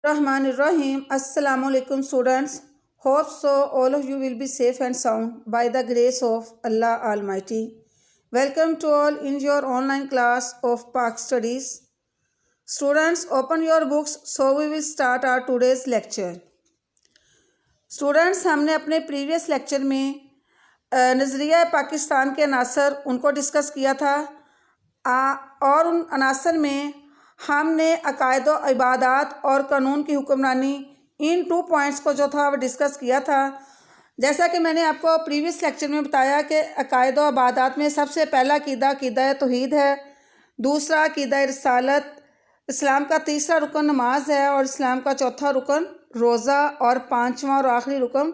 Rahman Rahim. Assalamu alaikum students. Hope so all of you will be safe and sound by the grace of Allah Almighty. Welcome to all in your online class of Pak Studies. Students, open your books so we will start our today's lecture. Students, हमने अपने previous lecture में नज़रिया पाकिस्तान के अनासर उनको discuss किया था और उन अनासर में हमने अकायद व इबादात और कानून की हुक्मरानी इन 2 पॉइंट्स को जो था वो डिस्कस किया था। जैसा कि मैंने आपको प्रीवियस लेक्चर में बताया कि अकायद व इबादात में सबसे पहला अक़ीदा तौहीद है, दूसरा अक़ीदा रिसालत, इस्लाम का तीसरा रुकन नमाज है और इस्लाम का चौथा रुकन रोज़ा और पांचवा और आखिरी रुकन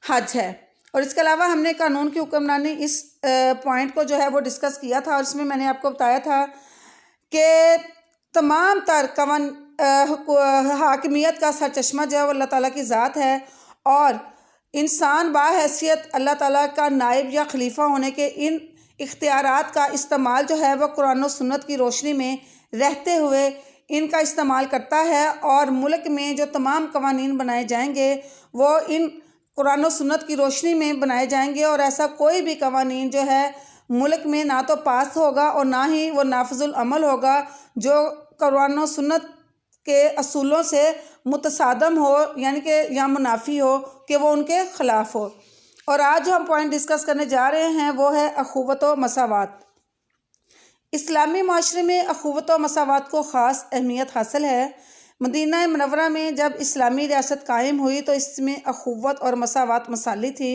हज है। और इसके अलावा हमने कानून की हुक्मरानी इस पॉइंट को जो है वो डिस्कस किया था और इसमें मैंने आपको बताया था कि तमाम तर हाकिमियत का सरचश्मा जो है वो अल्लाह ताला की ज़ात है और इंसान बाहैसियत अल्लाह ताला का नायब या खलीफा होने के इन इख्तियारात का इस्तेमाल जो है वह कुरान और सुन्नत की रोशनी में रहते हुए इनका इस्तेमाल करता है और मुल्क में जो तमाम कवानीन बनाए जाएंगे वो इन कुरान और सुन्नत की रोशनी में बनाए जाएंगे और ऐसा कोई भी कवानीन जो है मुल्क में ना तो पास होगा और ना ही वो नाफिजुल अमल होगा जो कुरान और सुन्नत के असूलों से मुतसादम हो, यानी कि या मुनाफी हो, कि वो उनके ख़िलाफ़ हो। और आज जो हम पॉइंट डिस्कस करने जा रहे हैं वो है अखुवत व मसावात। इस्लामी माशरे में अखुवत व मसावात को ख़ास अहमियत हासिल है। मदीना मुनव्वरा में जब इस्लामी रियासत कायम हुई तो इसमें अखुवत और मसावात मसाली थी।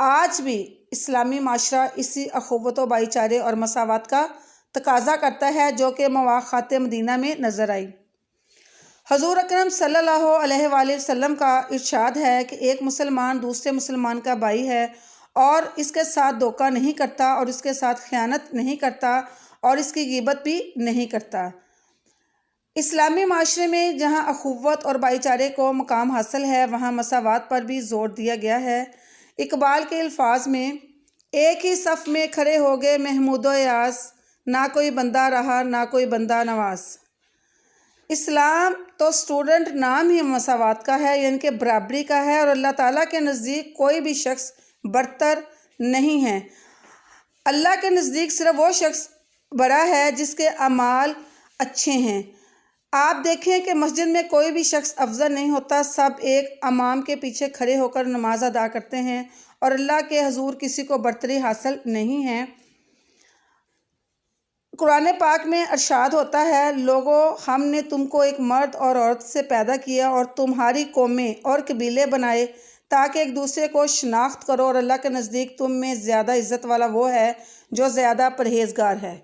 आज भी इस्लामी माशरा इसी अखुवत व भाईचारे और मसावात का तकाज़ा करता है जो कि मवाक़ात मदीना में नज़र आई। हज़ूर अकरम सल्लल्लाहु अलैहि वसल्लम का इरशाद है कि एक मुसलमान दूसरे मुसलमान का भाई है और इसके साथ धोखा नहीं करता और इसके साथ ख़यानत नहीं करता और इसकी ग़ीबत भी नहीं करता। इस्लामी माशरे में जहाँ अखुवत और भाईचारे को मकाम हासिल है वहाँ मसावात पर भी ज़ोर दिया गया है। इकबाल के अल्फाज में एक ही सफ़ में खड़े हो गए महमूद व यास, ना कोई बंदा रहा ना कोई बंदा नवाज। इस्लाम तो स्टूडेंट नाम ही मसावात का है, यानी कि बराबरी का है और अल्लाह ताला के नज़दीक कोई भी शख्स बरतर नहीं है। अल्लाह के नज़दीक सिर्फ वो शख्स बड़ा है जिसके अमाल अच्छे हैं। आप देखें कि मस्जिद में कोई भी शख्स अफजल नहीं होता, सब एक इमाम के पीछे खड़े होकर नमाज अदा करते हैं और अल्लाह के हजूर किसी को बरतरी हासिल नहीं है। कुरान पाक में इरशाद होता है, लोगों हमने तुमको एक मर्द और औरत से पैदा किया और तुम्हारी कौमें और कबीले बनाए ताकि एक दूसरे को शनाख्त करो और अल्लाह के नज़दीक तुम में ज़्यादा इज़्ज़त वाला वो है जो ज़्यादा परहेज़गार है।